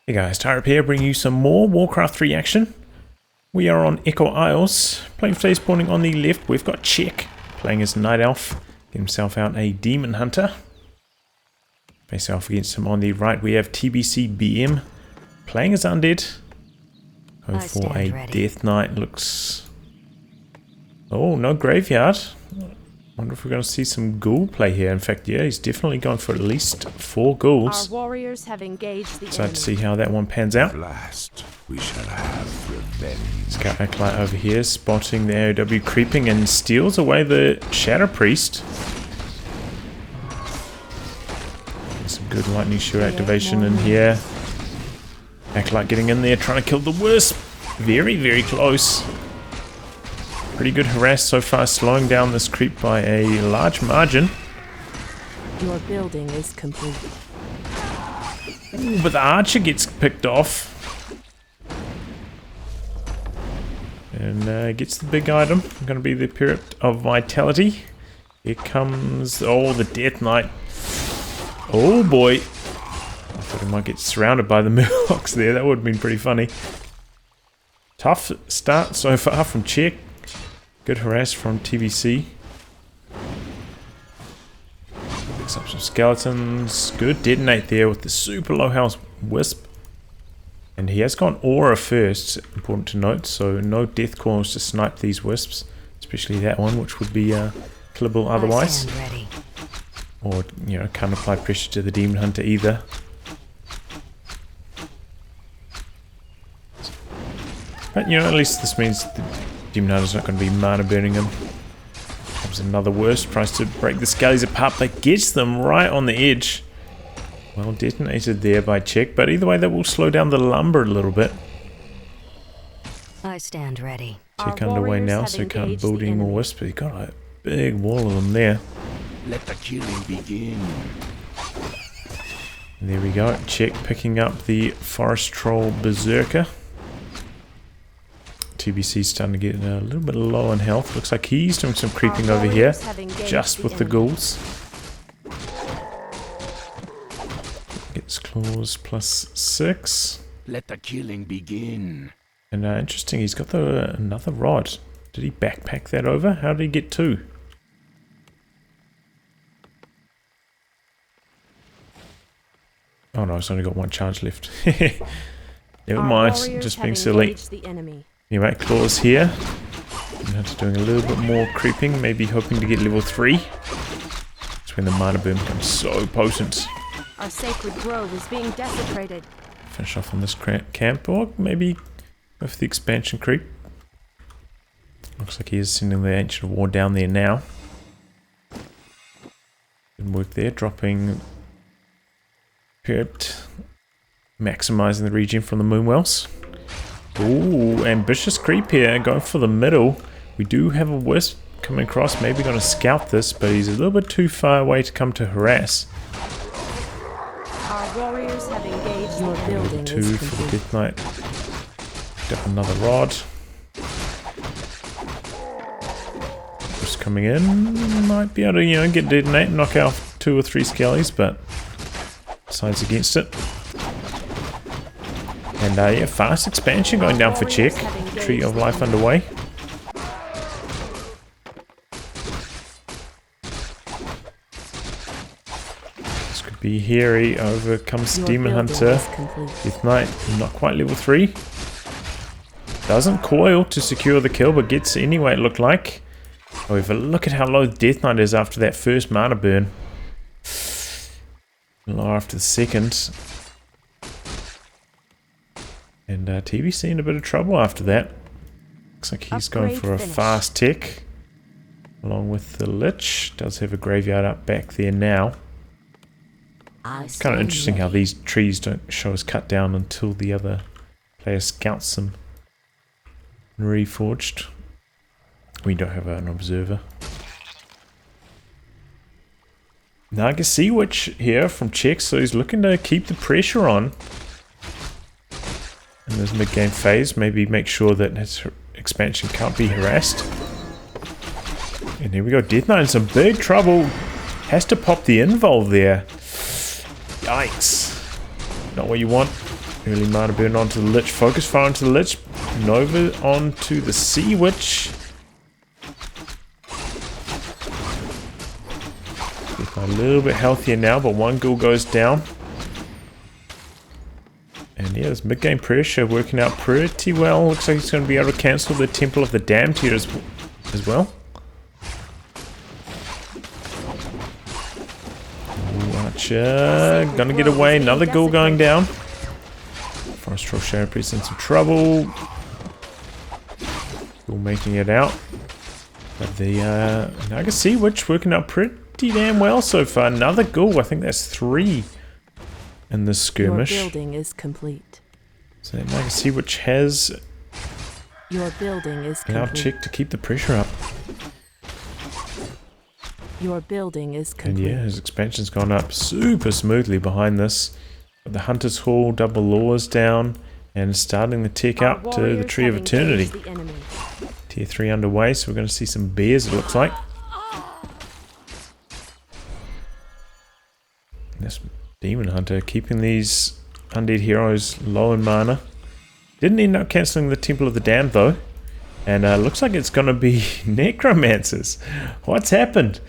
Hey guys, Tyrip here, bringing you some more Warcraft 3 action. We are on Echo Isles. Playing today spawning on the left, we've got Check, playing as Night Elf, get himself out a Demon Hunter. Face off against him on the right, we have TBC BM, playing as Undead. Go for a Death Knight, looks... Oh, no Graveyard. Wonder if we're going to see some ghoul play here. In fact, yeah, he's definitely going for at least 4 ghouls. Our warriors have engaged the Excited to see how that one pans out. Last, we shall have revenge. Scout Acolyte over here, spotting the AOW creeping and steals away the Shadow Priest. Some good lightning shoot activation in here. Acolyte getting in there, trying to kill the Wisp. Very, very close. Pretty good harass so far, slowing down this creep by a large margin. Your building is complete. Ooh, but the archer gets picked off. And gets the big item. Going to be the Period of Vitality. Here comes... Oh, the Death Knight. Oh boy. I thought he might get surrounded by the Murlocs there. That would have been pretty funny. Tough start so far from Check. Good harass from TBC. Picks up some skeletons. Good detonate there with the super low health Wisp. And he has gone Aura first, important to note, so no death calls to snipe these Wisps. Especially that one, which would be killable otherwise. Or, you know, can't apply pressure to the Demon Hunter either. But, you know, at least this means the Demon Hunter's not going to be mana burning him. Comes another Wisp, tries to break the Skellies apart, but gets them right on the edge. Well detonated there by Check, but either way that will slow down the lumber a little bit. I stand ready. Check underway now, so he can't build any more Wisps, but he got a big wall of them there. Let the killing begin. And there we go, Check picking up the Forest Troll Berserker. TBC's starting to get a little bit low on health. Looks like he's doing some creeping over here, just with the ghouls. Gets claws plus 6. Let the killing begin. And interesting, he's got another rod. Did he backpack that over? How did he get 2? Oh no, it's only got 1 charge left. Never mind, just being silly. Anyway, claws here. Hunter doing a little bit more creeping, maybe hoping to get level 3. That's when the mana boom becomes so potent. Our sacred grove is being desecrated. Finish off on this camp, or maybe go for the expansion creep. Looks like he is sending the Ancient War down there now. Good work there, dropping Period, maximizing the regen from the Moonwells. Ooh, ambitious creep here, going for the middle. We do have a Wisp coming across, maybe going to scout this, but he's a little bit too far away to come to harass. Our warriors have engaged your building. 2 for the Death Knight. Picked up another rod. Just coming in, might be able to, you know, get detonate and knock out 2 or 3 skellies, but decides against it. And yeah, fast expansion going down for Check. Tree of Life underway. This could be hairy. Over comes Demon Hunter. Death Knight, not quite level 3. Doesn't coil to secure the kill, but gets it anyway, it looked like. However, look at how low Death Knight is after that first mana burn. Low after the second. And TBC in a bit of trouble after that. Looks like he's going for a fast tech. Along with the Lich. Does have a graveyard up back there now. It's kind of interesting how these trees don't show us cut down until the other player scouts them. Reforged. We don't have an observer. Now I can see Witch here from Check, so he's looking to keep the pressure on. In this mid-game phase, maybe make sure that his expansion can't be harassed. And here we go, Death Knight in some big trouble. Has to pop the invuln there. Yikes. Not what you want. Early mana burn onto the Lich. Focus fire onto the Lich. Nova onto the Sea Witch. A little bit healthier now, but one ghoul goes down. And yeah, this mid-game pressure working out pretty well. Looks like he's going to be able to cancel the Temple of the Damned here as well. Ooh, Archer gonna get away. Another ghoul going down. Forest Troll Shadow Priest in some trouble. Ghoul making it out. But the Naga Sea Witch working out pretty damn well so far. Another ghoul. I think that's 3 in this skirmish. Your building is complete. So that Naga Sea Witch has Your building is now complete. check to keep the pressure up. Your building is And complete. yeah, his expansion's gone up super smoothly behind this. Got the Hunter's Hall, double laws down, and starting the tech Our up to the warriors Tree of have Eternity. engaged the enemy. Tier 3 underway, so we're going to see some bears, it looks like. This Demon Hunter keeping these undead heroes low in mana. Didn't end up cancelling the Temple of the Damned though. And looks like it's going to be Necromancers. What's happened?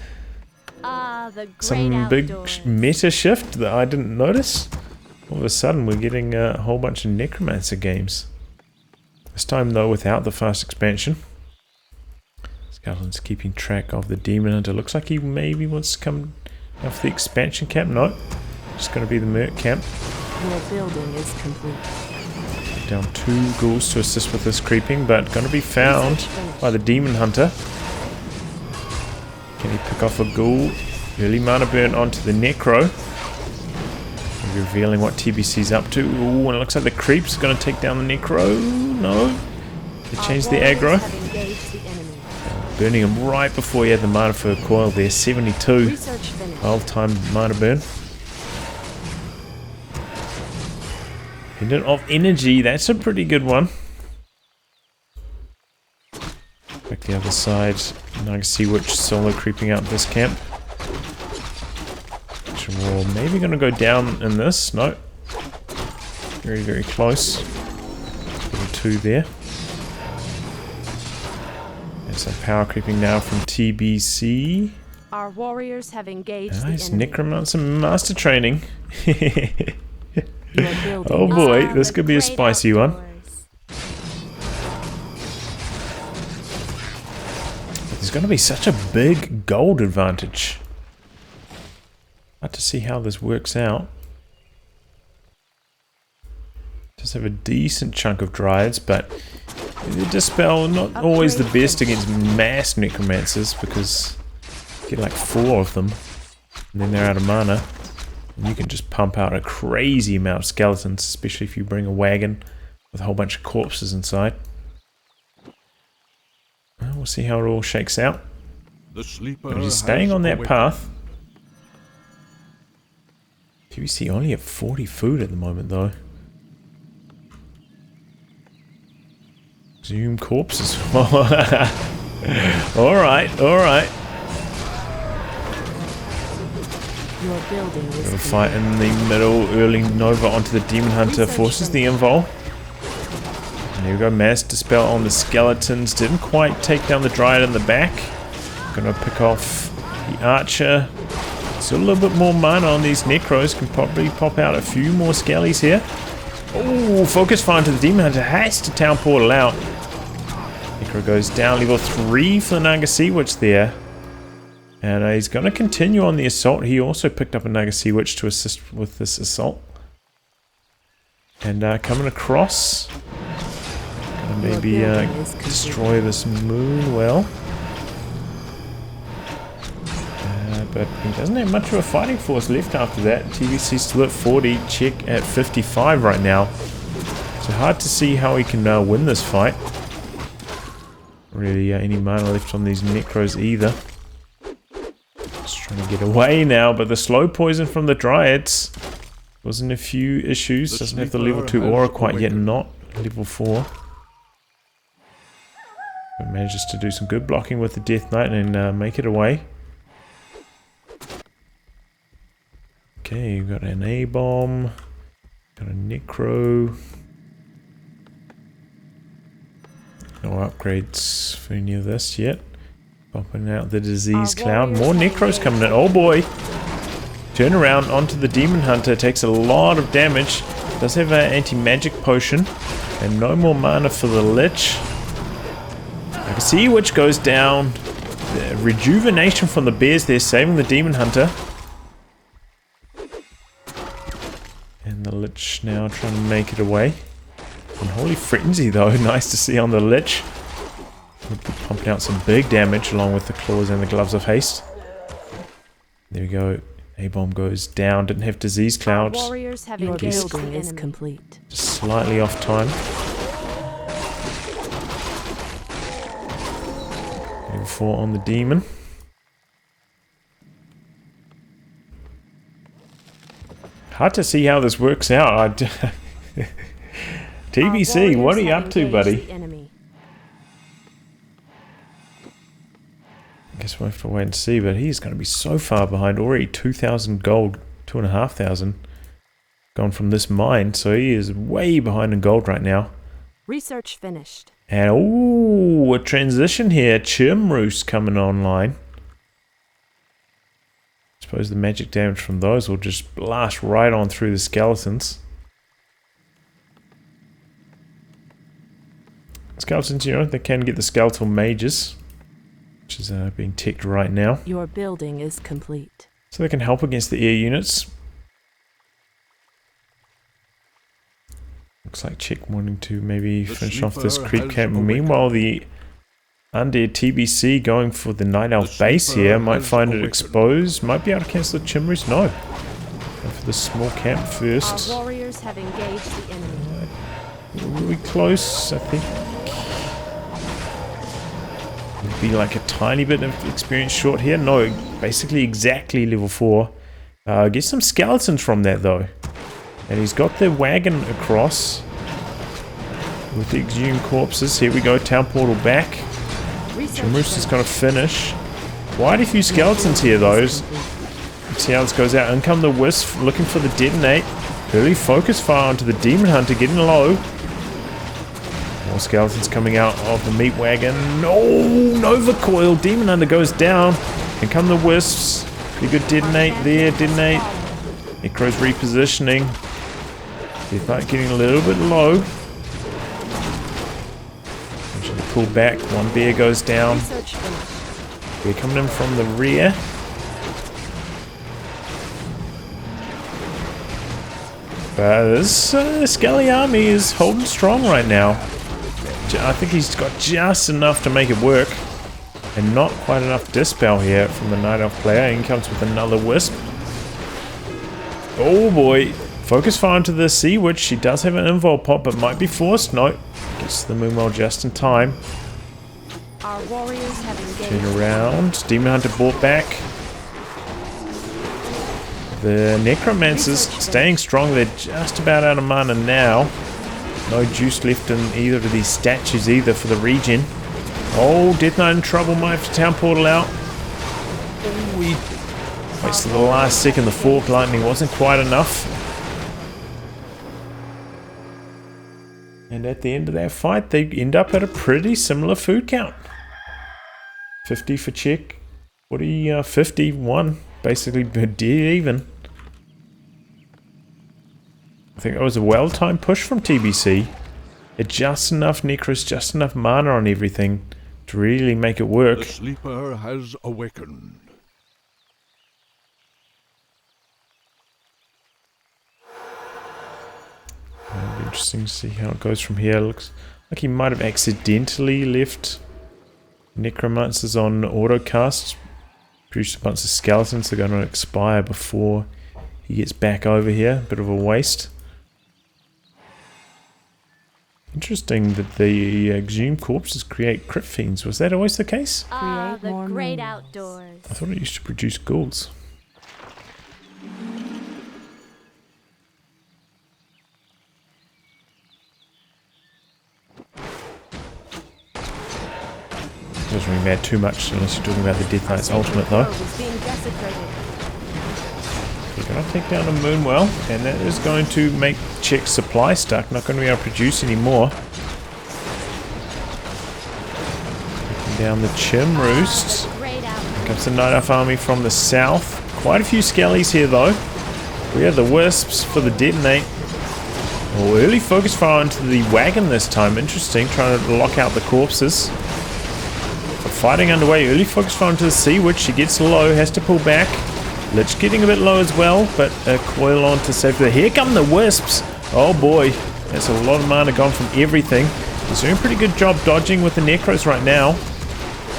Ah, the great Some big outdoors. meta shift that I didn't notice. All of a sudden we're getting a whole bunch of Necromancer games. This time though without the fast expansion. Skeleton's keeping track of the Demon Hunter. Looks like he maybe wants to come off the expansion camp. No, just going to be the Merc camp. Your building is complete. Down 2 ghouls to assist with this creeping, but going to be found by the Demon Hunter. Can he pick off a ghoul? Early mana burn onto the Necro. Revealing what TBC's up to. Ooh, and it looks like the creep's going to take down the Necro. No. They changed the aggro. Have engaged the enemy. Burning him right before he had the mana for a coil there. 72. Research finished. All-time mana burn. Pendant of Energy. That's a pretty good one. Back the other side. Naga Sea Witch solo creeping out this camp. We're maybe going to go down in this. No. Very, very close. Little 2 there. There's some power creeping now from TBC. Our warriors have engaged Nice. the enemy. Necromancer Master Training. Your building Oh is boy, Ah, this the could be a great spicy one. outdoors. There's going to be such a big gold advantage. Hard to see how this works out. Just have a decent chunk of Dryads, but the Dispel not always the best against mass Necromancers because you get like 4 of them and then they're out of mana. And you can just pump out a crazy amount of skeletons, especially if you bring a wagon with a whole bunch of corpses inside. Well, we'll see how it all shakes out. The sleeper But he's staying on that awakened. path. TBC only at 40 food at the moment though. Zoom corpses. Alright, alright. Your building is We'll fight in the middle. Early Nova onto the Demon Hunter. Forces the invul. And there we go. Mass Dispel on the skeletons. Didn't quite take down the Dryad in the back. Gonna pick off the Archer. Still a little bit more mana on these Necros. Can probably pop out a few more Skellies here. Oh, focus fire to the Demon Hunter. Has to town portal out. Necro goes down. Level 3 for the Naga Sea Witch there. And he's going to continue on the assault. He also picked up a Naga Sea Witch to assist with this assault. And coming across. Gonna maybe destroy this moon well. But he doesn't have much of a fighting force left after that. TBC still at 40, Check at 55 right now. So hard to see how he can win this fight. Really any mana left on these Necros either. Just trying to get away now, but the slow poison from the Dryads causing a few issues. Doesn't have the level 2 aura quite yet, not level 4. But manages to do some good blocking with the Death Knight and make it away. Okay, you've got an A-bomb. Got a necro. No upgrades for any of this yet. Popping out the disease cloud. More necros coming in. Oh boy! Turn around onto the demon hunter. Takes a lot of damage. Does have an anti-magic potion. And no more mana for the lich. I can see which goes down. The rejuvenation from the bears there, saving the demon hunter. And the lich now trying to make it away. And holy frenzy though, nice to see on the lich. We'll be pumping out some big damage along with the claws and the gloves of haste. There we go. A-bomb goes down. Didn't have disease clouds. Warriors have engaged the enemy. Is complete. Just slightly off time. Level 4 on the demon. Hard to see how this works out. TBC, what are you up to, buddy? I guess we'll have to wait and see, but he's going to be so far behind. Already 2,000 gold, 2,500 gone from this mine, so he is way behind in gold right now. Research finished. And ooh, a transition here. Chimroos coming online. I suppose the magic damage from those will just blast right on through the skeletons. Skeletons, you know, they can get the skeletal mages, which is being ticked right now. Your building is complete. So they can help against the air units. Looks like Check wanting to maybe finish off this creep camp. Meanwhile, the Undead TBC going for the Night Elf base here. Might find it exposed. Might be able to cancel the Chimroos. No. Go for the small camp first. Our warriors have engaged the enemy. Really close, I think. Would be like a tiny bit of experience short here. No, basically exactly level 4. Get some skeletons from that though. And he's got the wagon across with the exhumed corpses. Here we go, town portal back. Chimroos is going to finish. Quite a few skeletons here though. Let's see how this goes out. In come the wisp, looking for the detonate. Early focus fire onto the demon hunter, getting low. More skeletons coming out of the meat wagon. No! Nova coil. Demon hunter goes down. In come the wisps. Pretty good detonate there. Detonate. Necro's repositioning. Death Knight getting a little bit low. Should pull back. One bear goes down. Bear coming in from the rear. But this Skelly army is holding strong right now. I think he's got just enough to make it work. And not quite enough dispel here from the Night Elf player. In comes with another wisp. Oh boy. Focus fire into the Sea Witch. She does have an invul pop, but might be forced. No. Gets the Moonwell just in time. Our warriors have engaged. Turn around. Demon Hunter brought back. The Necromancers staying strong. They're just about out of mana now. No juice left in either of these statues either for the regen. Oh, Death Knight in trouble. Might have to town portal out. Oh, he waits to the last second. The fork lightning wasn't quite enough. And at the end of that fight, they end up at a pretty similar food count. 50 for Check. 51. Basically dead even. I think that was a well-timed push from TBC. It just enough Necros, just enough mana on everything to really make it work. The sleeper has awakened. It'll be interesting to see how it goes from here. Looks like he might have accidentally left Necromancers on autocast. Produced a bunch of skeletons. They're going to expire before he gets back over here. Bit of a waste. Interesting that the exhumed corpses create crit fiends. Was that always the case? Ah, the great outdoors. I thought it used to produce ghouls. Doesn't really matter too much unless you're talking about the Death Knight's ultimate though. There you Gonna take down a Moonwell, and that is going to make Check's supply stuck. Not going to be able to produce anymore. Taking down the Chim Roosts. Here comes the Night Elf army from the south. Quite a few skellies here though. We have the Wisps for the detonate. Oh, early focus fire into the wagon this time. Interesting, trying to lock out the corpses. But fighting underway. Early focus fire into the Sea Witch. She gets low, has to pull back. Lich getting a bit low as well, but a coil on to save the. Here come the Wisps. Oh boy, that's a lot of mana gone from everything. He's doing a pretty good job dodging with the Necros right now.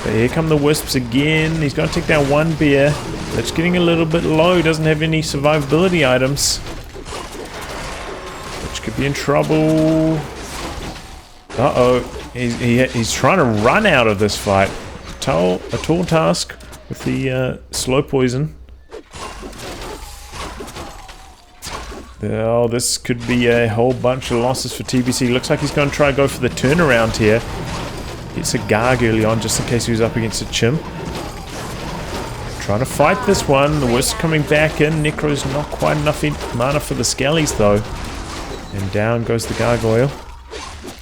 But here come the Wisps again. He's going to take down one bear. Lich getting a little bit low, doesn't have any survivability items. Lich could be in trouble. Uh-oh, he's trying to run out of this fight. A tall task with the slow poison. Oh, this could be a whole bunch of losses for TBC. Looks like he's going to try to go for the turnaround here. Gets a Garg early on just in case he was up against a Chim. Trying to fight this one. The Wisp coming back in. Necro's not quite enough mana for the Skellies though. And down goes the Gargoyle.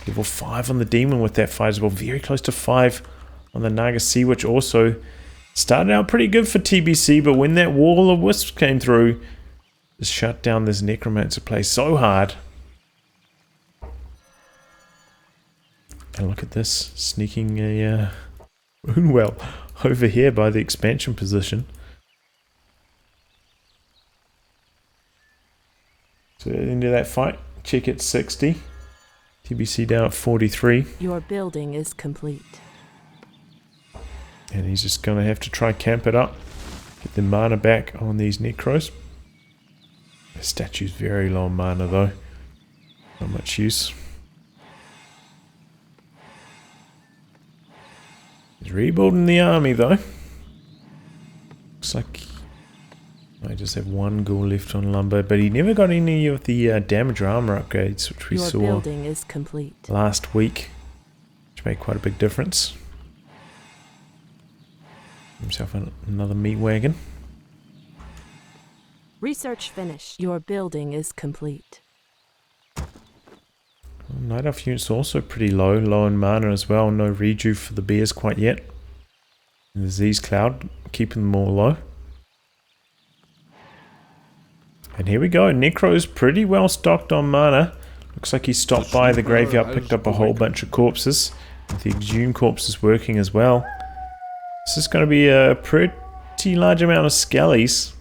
Level 5 on the Demon with that fight as well. Very close to 5 on the Naga Sea, which also started out pretty good for TBC, but when that wall of Wisps came through, just shut down this Necromancer play so hard. And look at this, sneaking a Moonwell over here by the expansion position. So into that fight, Check at 60. TBC down at 43. Your building is complete. And he's just going to have to try camp it up. Get the mana back on these Necros. The statue's very low on mana though. Not much use. He's rebuilding the army though. Looks like I just have one ghoul left on lumber, but he never got any of the damage or armor upgrades, which we saw building is complete. Last week, which made quite a big difference. Himself another meat wagon. Research finished. Your building is complete. Night Elf units also pretty low in mana as well. No rejuve for the bears quite yet. And the Disease Cloud keeping them all low. And here we go. Necro's pretty well stocked on mana. Looks like he stopped by the graveyard, picked up a whole bunch of corpses. With the Exhumed corpses working as well. This is going to be a pretty large amount of skellies.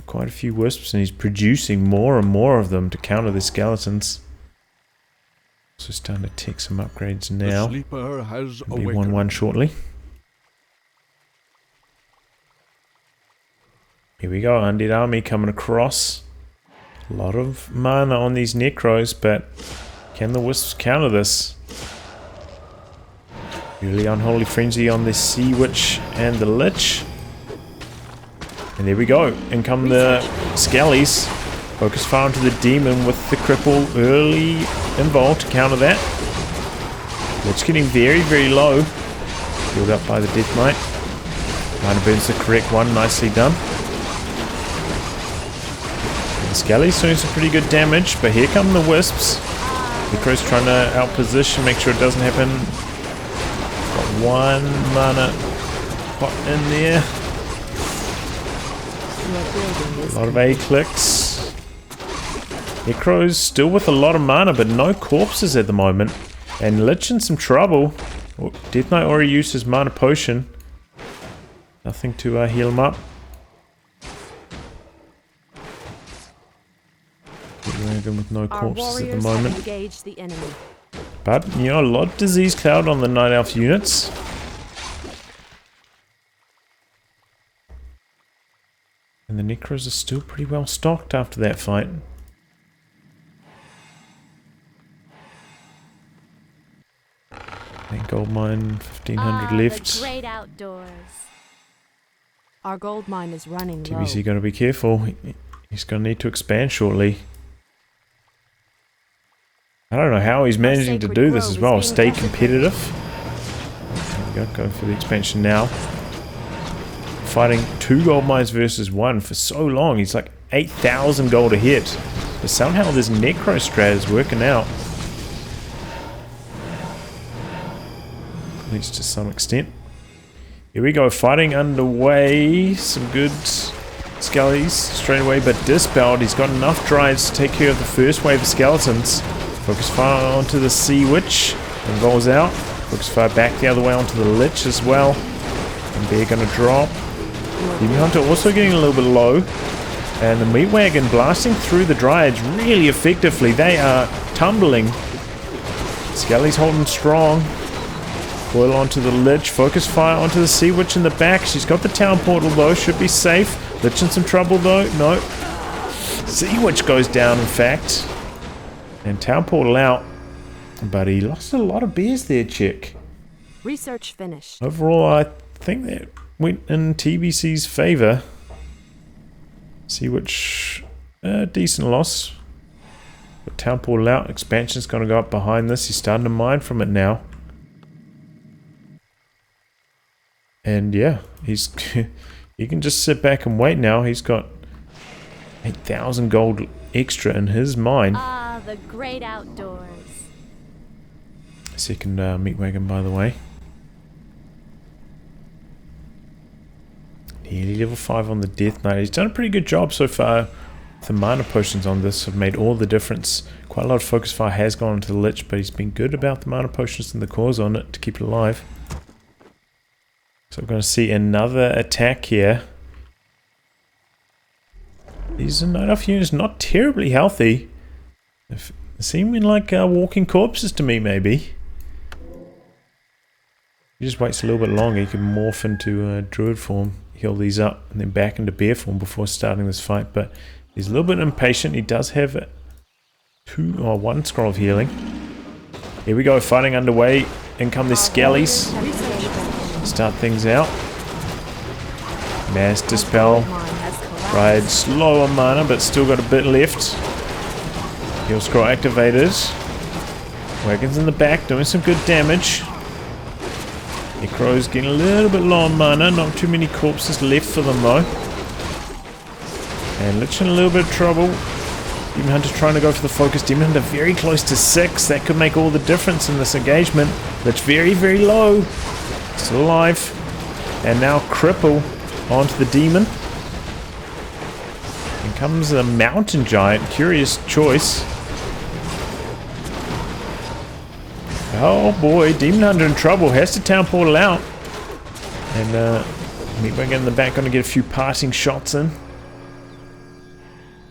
Quite a few Wisps, and he's producing more and more of them to counter the skeletons. So starting to take some upgrades now. The sleeper has Be 1-1 shortly. Here we go, Undead army coming across. A lot of mana on these Necros, but can the Wisps counter this? Really Unholy Frenzy on the Sea Witch and the Lich. And there we go. In come the Skellies. Focus fire onto the Demon with the Cripple early involved to counter that. Lich getting very, very low. Healed up by the Death Knight. Mana burns the correct one. Nicely done. And the Skellies doing some pretty good damage, but here come the Wisps. Necro's trying to outposition, make sure it doesn't happen. Got one mana pot in there. A lot of A-clicks. Necro's still with a lot of mana, but no corpses at the moment. And Lich in some trouble. Oh, Death Knight already used his mana potion. Nothing to heal him up. Dragon with no corpses at the moment. The enemy. But, you know, a lot of Disease Cloud on the Night Elf units. And the Necros are still pretty well stocked after that fight. And gold mine, 1500 left. The great outdoors. Our gold mine is running low. TBC got to be careful. He's going to need to expand shortly. I don't know how he's managing to do this as well. Stay competitive. There we go, going for the expansion now. fighting 2 gold mines versus 1 for so long. He's like 8,000 gold a hit. But somehow this necro strat is working out. At least to some extent. Here we go, fighting underway. Some good skellies straight away, but dispelled. He's got enough drives to take care of the first wave of skeletons. Focus fire onto the Sea Witch and rolls out. Focus fire back the other way onto the Lich as well. And they're gonna drop. Demon Hunter also getting a little bit low. And the Meat Wagon blasting through the Dryads really effectively. They are tumbling. Skelly's holding strong. Coil onto the Lich. Focus fire onto the Sea Witch in the back. She's got the town portal though. Should be safe. Lich in some trouble though. No. Sea Witch goes down in fact. And town portal out. But he lost a lot of bears there, chick. Research finished. Overall, I think that went in TBC's favor. Sea Witch, decent loss. But town portal out. Expansion's going to go up behind this. He's starting to mine from it now. And yeah, he's he can just sit back and wait now. He's got 8,000 gold extra in his mine. Ah, the great outdoors. Second meat wagon, by the way. Nearly level 5 on the Death Knight. He's done a pretty good job so far. The mana potions on this have made all the difference. Quite a lot of focus fire has gone into the Lich, but he's been good about the mana potions and the cores on it to keep it alive. So we're going to see another attack here. These Night Elf units not terribly healthy. They seem like walking corpses to me, maybe. He just waits a little bit longer. He can morph into druid form, heal these up, and then back into bear form before starting this fight. But he's a little bit impatient. He does have 1 scroll of healing. Here we go, fighting underway. In come the skellies. Start things out. Mass Dispel. Ride slow on mana, but still got a bit left. Heal scroll activated. Wagons in the back doing some good damage. Necro's getting a little bit low on mana. Not too many corpses left for them though. And Lich in a little bit of trouble. Demon Hunter trying to go for the focus. Demon Hunter very close to 6. That could make all the difference in this engagement. Lich very, very low. Still alive. And now cripple onto the demon. And comes a mountain giant. Curious choice. Oh boy, Demon Hunter in trouble. Has to town portal out. And Meatwagon in the back going to get a few passing shots in.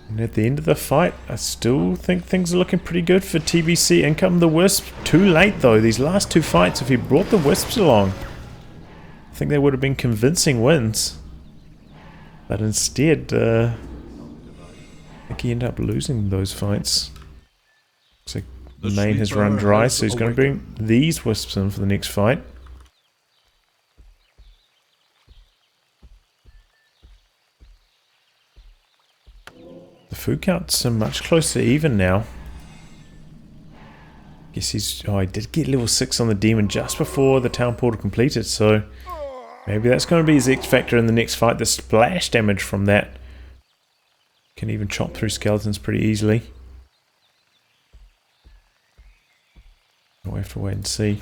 And at the end of the fight, I still think things are looking pretty good for TBC. In come the Wisp. Too late though. These last 2 fights, if he brought the Wisps along, I think they would have been convincing wins. But instead, I think he ended up losing those fights. Looks like the main has run dry, so he's going to bring these Wisps in for the next fight. The food counts are much closer to even now. Guess he's... Oh, I did get level 6 on the demon just before the town portal completed, so maybe that's going to be his X factor in the next fight. The splash damage from that can even chop through skeletons pretty easily. We'll have to wait and see.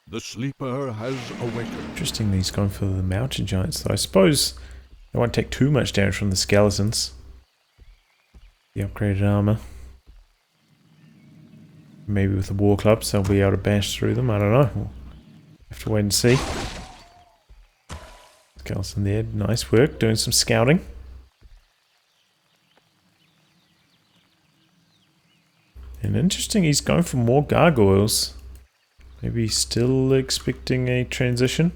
The sleeper has awakened. Interesting that he's gone for the mountain giants, though. I suppose they won't take too much damage from the skeletons. The upgraded armor. Maybe with the war clubs they'll be able to bash through them. I don't know. We'll have to wait and see. Skeleton there. Nice work. Doing some scouting. And interesting, he's going for more gargoyles. Maybe he's still expecting a transition.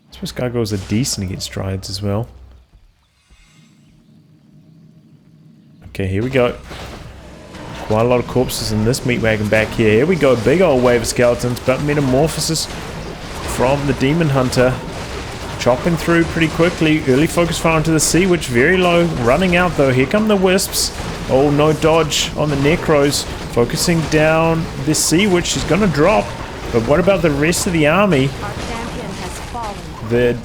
I suppose gargoyles are decent against dryads as well. Okay, here we go. Quite a lot of corpses in this meat wagon back here. Here we go, big old wave of skeletons, but metamorphosis from the Demon Hunter. Chopping through pretty quickly. Early focus fire onto the Sea Witch, very low. Running out though. Here come the Wisps. Oh, no dodge on the Necros. Focusing down this Sea Witch. She's going to drop. But what about the rest of the army? Our champion has fallen. The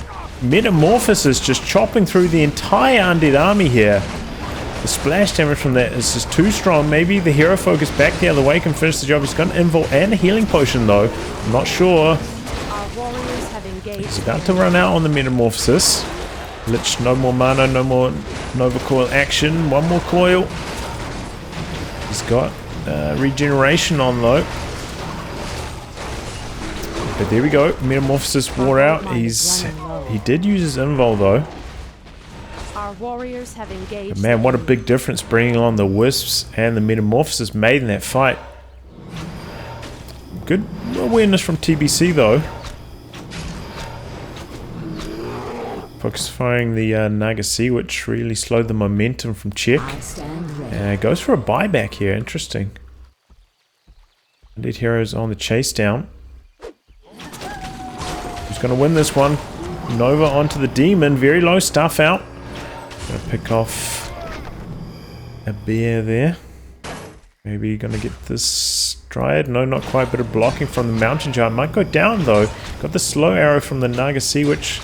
Metamorphosis just chopping through the entire undead army here. The splash damage from that is just too strong. Maybe the hero focus back the other way can finish the job. He's got an invul and a healing potion though. I'm not sure. Our warriors have engaged. He's about to run out on the Metamorphosis. Lich, no more mana, no more Nova Coil action. One more coil. He's got regeneration on though. But there we go. Metamorphosis wore out. He did use his invul though. Our warriors have engaged. But man, what a big difference bringing on the Wisps and the Metamorphosis made in that fight. Good awareness from TBC though. Focus firing the Naga Sea, which really slowed the momentum from Check. Goes for a buyback here. Interesting. Undead heroes on the chase down. Who's going to win this one? Nova onto the Demon. Very low stuff out. Going to pick off a bear there. Maybe going to get this Dryad. No, not quite. Bit of blocking from the Mountain Giant. Might go down though. Got the slow arrow from the Naga Sea, which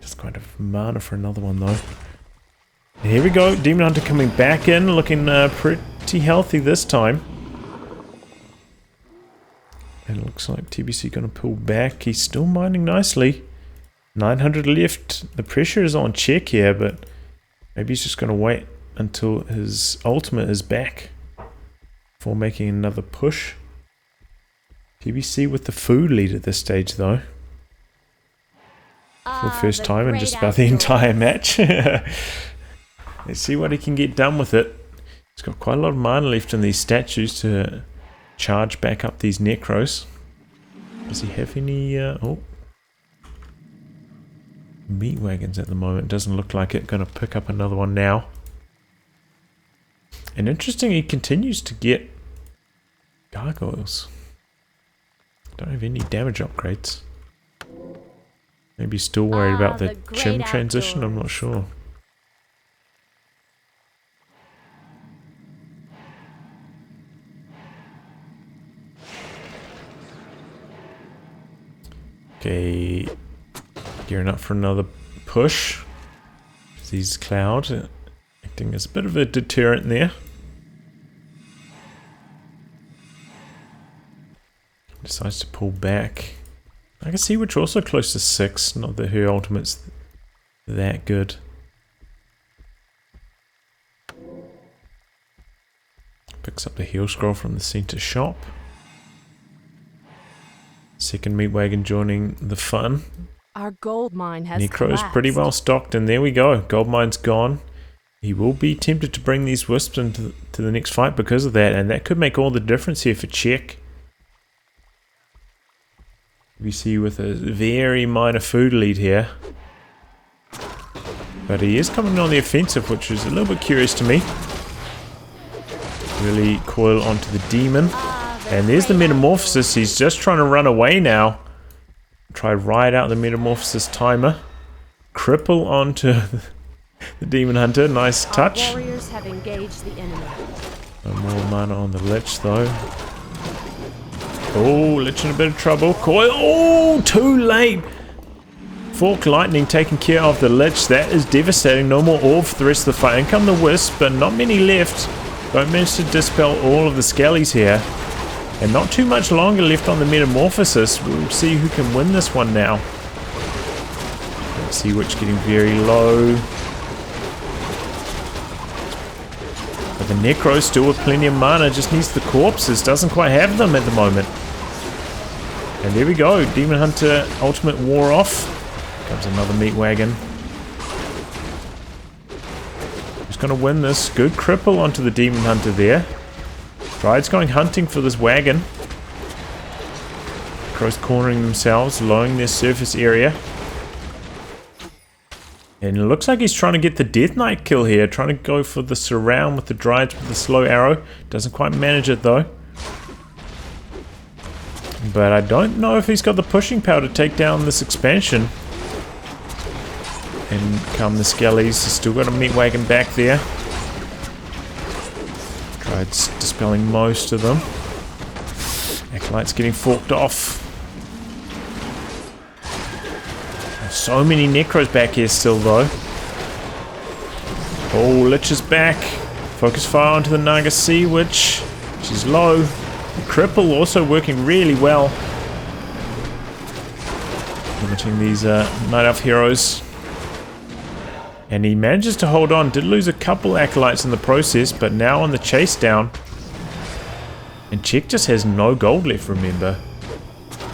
just kind of mana for another one though. And here we go. Demon Hunter coming back in. Looking pretty healthy this time. And it looks like TBC going to pull back. He's still mining nicely. 900 left. The pressure is on Check here, but maybe he's just going to wait until his ultimate is back before making another push. TBC with the food lead at this stage though. For the first time in just about the entire match. Let's see what he can get done with it. He's got quite a lot of mana left in these statues to charge back up these Necros. Does he have any... meat wagons at the moment. Doesn't look like it. Going to pick up another one now. And interesting, he continues to get gargoyles. Don't have any damage upgrades. Maybe still worried about the gym transition. I'm not sure. Okay, gearing up for another push. These clouds acting as a bit of a deterrent there. Decides to pull back. I can see which also close to 6. Not that her ultimate's that good. Picks up the heal scroll from the center shop. Second meat wagon joining the fun. Our gold mine has Necro is collapsed. pretty well stocked, and there we go. Gold mine's gone. He will be tempted to bring these Wisps into the next fight because of that, and that could make all the difference here for Check. We see with a very minor food lead here. But he is coming on the offensive, which is a little bit curious to me. Really coil onto the Demon. And there's the Metamorphosis. He's just trying to run away now. Try ride out the Metamorphosis timer. Cripple onto the Demon Hunter. Nice touch. Our warriors have engaged the enemy. No more mana on the Lich though. Oh, Lich in a bit of trouble. Coil. Oh, too late. Fork Lightning taking care of the Lich. That is devastating. No more orb for the rest of the fight. In come the Wisp, but not many left. Don't manage to dispel all of the Skellies here. And not too much longer left on the Metamorphosis. We'll see who can win this one now. Let's see which getting very low. But the Necro still with plenty of mana. Just needs the corpses. Doesn't quite have them at the moment. And there we go. Demon Hunter ultimate wore off. Comes another meat wagon. Who's going to win this? Good cripple onto the Demon Hunter there. Dryad's going hunting for this wagon. Crows cornering themselves, lowering their surface area. And it looks like he's trying to get the Death Knight kill here. Trying to go for the surround with the Dryads with the slow arrow. Doesn't quite manage it though. But I don't know if he's got the pushing power to take down this expansion. And come the Skellies. He's still got a meat wagon back there. Dryad's dispelling most of them. Acolyte's getting forked off. So many Necros back here still though. Oh, Lich is back. Focus fire onto the Naga Sea Witch. She's low. The Cripple also working really well. Limiting these Night Elf heroes. And he manages to hold on. Did lose a couple acolytes in the process, but now on the chase down. And Check just has no gold left, remember.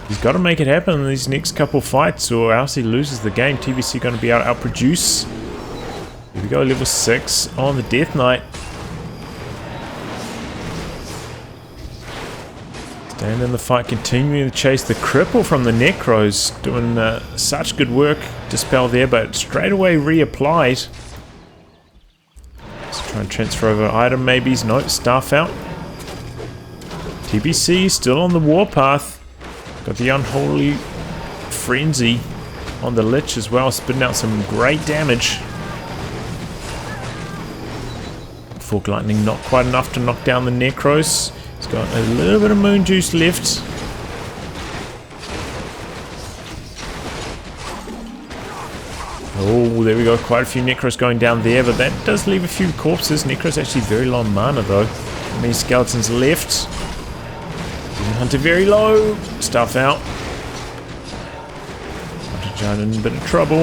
He's got to make it happen in these next couple fights or else he loses the game. TBC going to be able to outproduce. Here we go, level 6 on the Death Knight. Staying in the fight, continuing to chase the Cripple from the Necros. Doing such good work. Dispel there, but straight away reapplied. Let's try and transfer over item maybes. Nope, staff out. TBC still on the warpath. Got the Unholy Frenzy on the Lich as well, spitting out some great damage. Fork Lightning not quite enough to knock down the Necros. He's got a little bit of Moon Juice left. Oh, there we go. Quite a few Necros going down there, but that does leave a few corpses. Necros actually very low on mana though. Not many skeletons left. Hunter very low. Stuff out. Hunter Giant in a bit of trouble.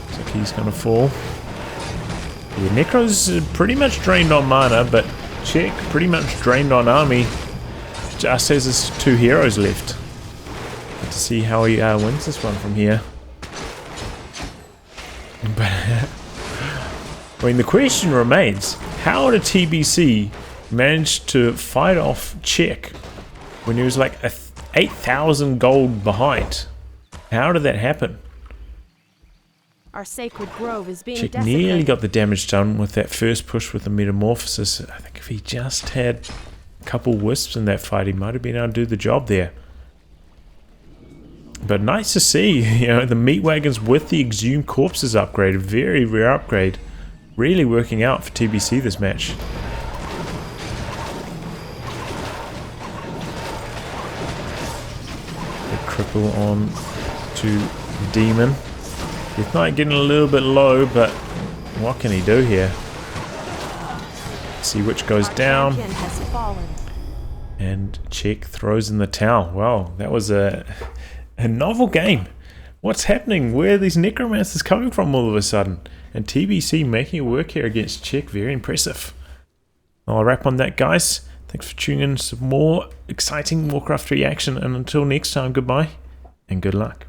Looks like he's gonna fall. Yeah, Necro's pretty much drained on mana, but Check pretty much drained on army. Just has his 2 heroes left. Let's see how he wins this one from here. But I mean, the question remains: how did TBC managed to fight off Check when he was like 8,000 gold behind? How did that happen? Our sacred grove is being Check desecrated. nearly got the damage done with that first push with the Metamorphosis. I think if he just had a couple wisps in that fight, he might have been able to do the job there. But nice to see, you know, the meat wagons with the exhumed corpses upgrade. A very rare upgrade. Really working out for TBC this match. Cripple on to Demon. Death Knight getting a little bit low, but what can he do here? Let's see which goes down. Has fallen. And Check throws in the towel. Wow, that was a novel game. What's happening? Where are these Necromancers coming from all of a sudden? And TBC making it work here against Check. Very impressive. I'll wrap on that, guys. Thanks for tuning in to some more exciting Warcraft 3 action, and until next time, goodbye and good luck.